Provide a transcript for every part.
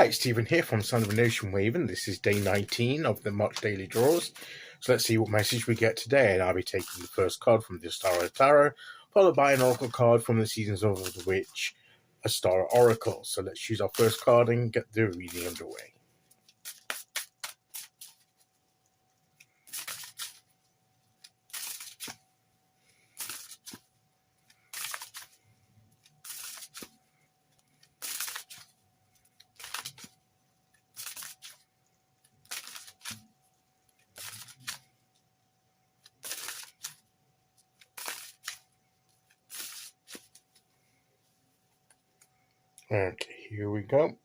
Hi, it's Stephen here from Son of a Nation Waving. This is day 19 of the March daily draws. So let's see what message we get today. And I'll be taking the first card from the Ostara Tarot, followed by an oracle card from the Seasons of the Witch, Ostara Oracle. So let's choose our first card and get the reading underway. Okay, here we go.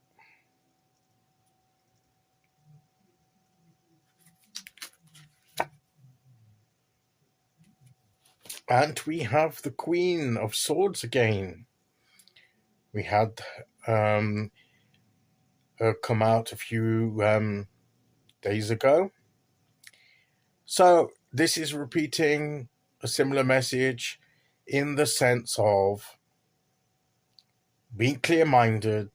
And we have the Queen of Swords again. We had her come out a few days ago. So this is repeating a similar message in the sense of being clear-minded,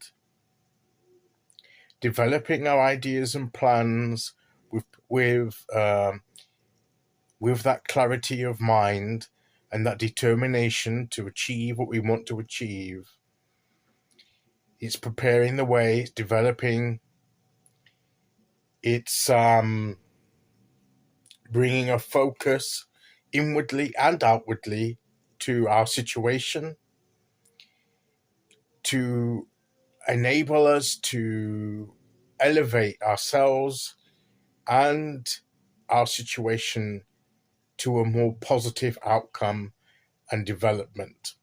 developing our ideas and plans with that clarity of mind and that determination to achieve what we want to achieve. It's preparing the way, it's developing, it's bringing a focus inwardly and outwardly to our situation to enable us to elevate ourselves and our situation to a more positive outcome and development.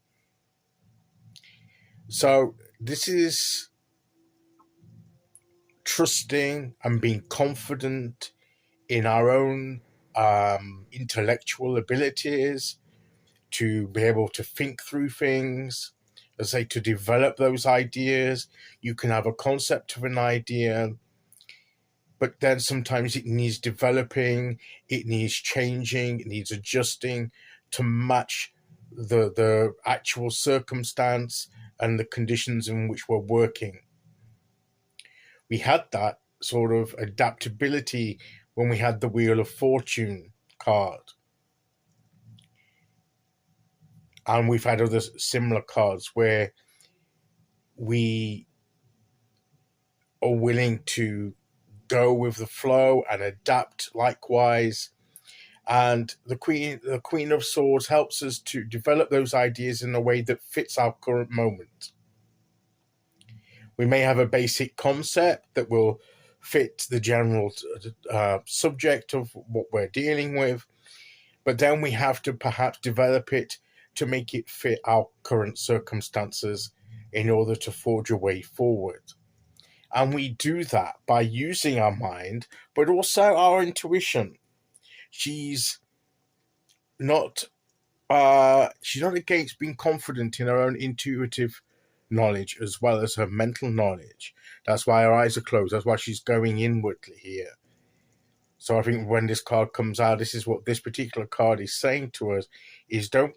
So this is trusting and being confident in our own intellectual abilities to be able to think through things, as I say, to develop those ideas. You can have a concept of an idea, but then sometimes it needs developing, it needs changing, it needs adjusting to match the actual circumstance and the conditions in which we're working. We had that sort of adaptability when we had the Wheel of Fortune card. And we've had other similar cards where we are willing to go with the flow and adapt likewise. And the Queen of Swords helps us to develop those ideas in a way that fits our current moment. We may have a basic concept that will fit the general subject of what we're dealing with, but then we have to perhaps develop it to make it fit our current circumstances in order to forge a way forward. And we do that by using our mind, but also our intuition. She's not against being confident in her own intuitive knowledge as well as her mental knowledge. That's why her eyes are closed. That's why she's going inwardly here. So I think when this card comes out, this is what this particular card is saying to us, is don't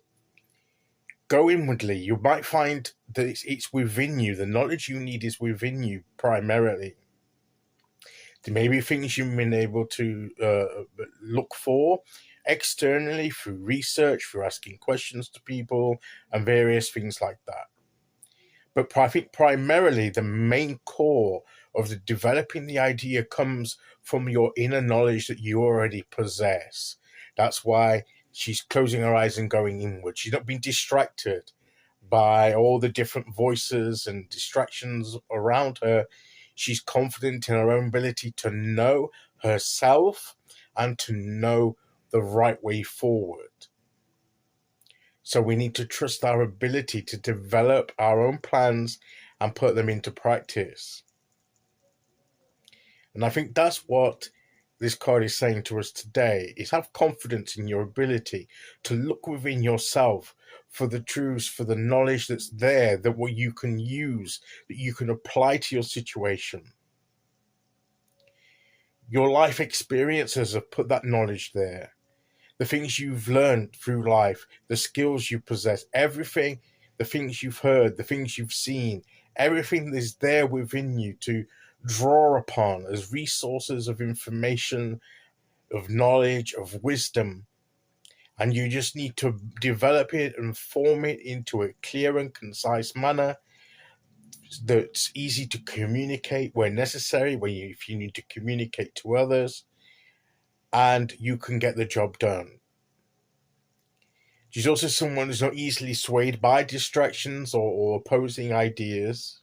go inwardly. You might find that it's within you. The knowledge you need is within you primarily. There may be things you've been able to look for externally through research, through asking questions to people, and various things like that. But I think primarily the main core of the developing the idea comes from your inner knowledge that you already possess. That's why she's closing her eyes and going inward. She's not being distracted by all the different voices and distractions around her. She's confident in her own ability to know herself and to know the right way forward. So we need to trust our ability to develop our own plans and put them into practice. And I think that's what this card is saying to us today, is have confidence in your ability to look within yourself for the truths, for the knowledge that's there, that what you can use, that you can apply to your situation. Your life experiences have put that knowledge there. The things you've learned through life, the skills you possess, everything, the things you've heard, the things you've seen, everything is there within you to draw upon as resources of information, of knowledge, of wisdom. And you just need to develop it and form it into a clear and concise manner that's easy to communicate where necessary, if you need to communicate to others, and you can get the job done. She's also someone who's not easily swayed by distractions or opposing ideas.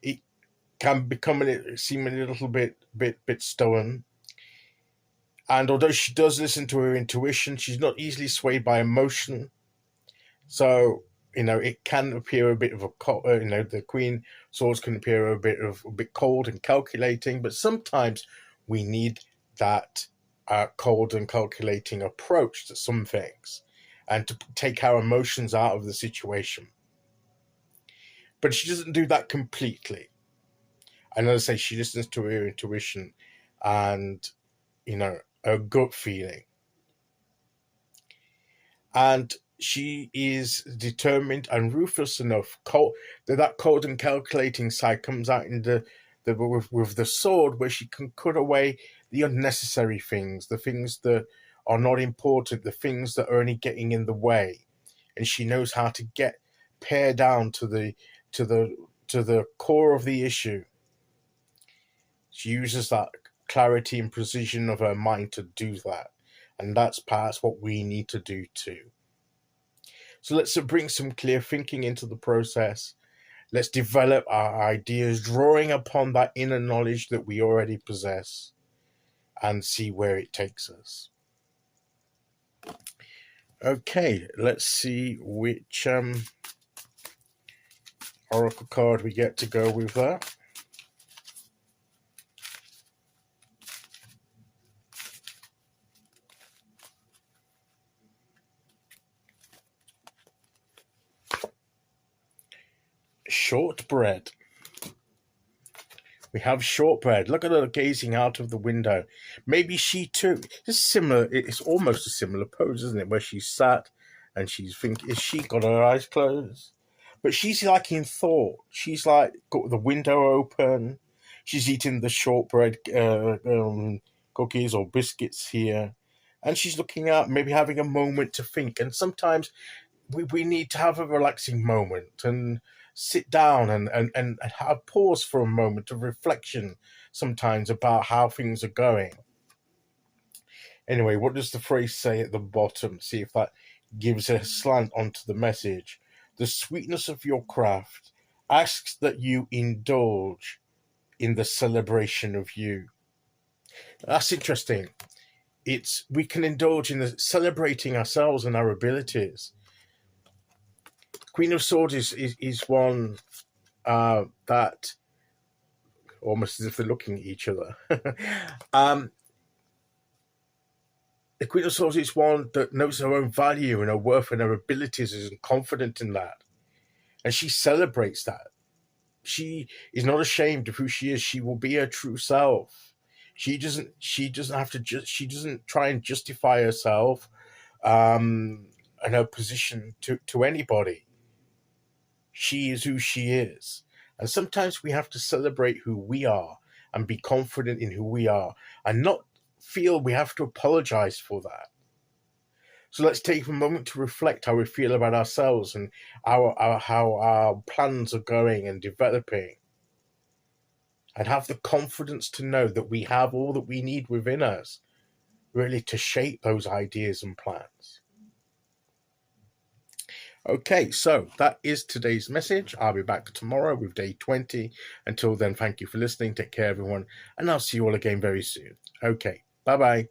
It can become seem a little bit stubborn. And although she does listen to her intuition, she's not easily swayed by emotion. So, it can appear a bit of the Queen Swords can appear a bit cold and calculating, but sometimes we need that cold and calculating approach to some things and to take our emotions out of the situation. But she doesn't do that completely. And as I say, she listens to her intuition and, her gut feeling. And she is determined and ruthless enough. That cold and calculating side comes out in with the sword, where she can cut away the unnecessary things, the things that are not important, the things that are only getting in the way. And she knows how to pare down to the core of the issue. She uses that clarity and precision of her mind to do that. And that's perhaps what we need to do too. So let's bring some clear thinking into the process. Let's develop our ideas, drawing upon that inner knowledge that we already possess, and see where it takes us. Okay, let's see which oracle card we get to go with that. Shortbread. We have shortbread. Look at her gazing out of the window. Maybe she too. It's similar. It's almost a similar pose, isn't it? Where she's sat and she's thinking, is she got her eyes closed? But she's like in thought. She's like got the window open. She's eating the shortbread cookies or biscuits here. And she's looking out, maybe having a moment to think. And sometimes we need to have a relaxing moment and sit down and have pause for a moment of reflection sometimes about how things are going. Anyway, what does the phrase say at the bottom? See if that gives a slant onto the message. The sweetness of your craft asks that you indulge in the celebration of you. That's interesting. We can indulge in the celebrating ourselves and our abilities. Queen of Swords is one that, almost as if they're looking at each other. The Queen of Swords is one that knows her own value and her worth and her abilities, and is confident in that, and she celebrates that. She is not ashamed of who she is. She will be her true self. She doesn't have to. She doesn't try and justify herself and her position to anybody. She is who she is. And sometimes we have to celebrate who we are and be confident in who we are and not feel we have to apologize for that. So let's take a moment to reflect how we feel about ourselves and how our plans are going and developing. And have the confidence to know that we have all that we need within us, really, to shape those ideas and plans. Okay, so that is today's message. I'll be back tomorrow with day 20. Until then, thank you for listening. Take care, everyone, and I'll see you all again very soon. Okay, bye-bye.